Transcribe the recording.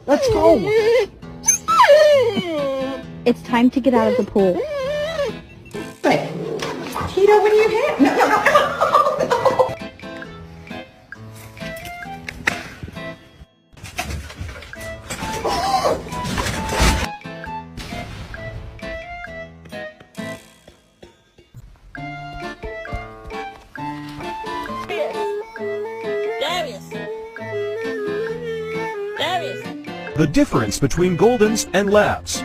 Let's go! It's time to get out of the pool. Good. Tito, what do you have? No, no, no, no. Darius! Darius! The difference between Goldens and Labs.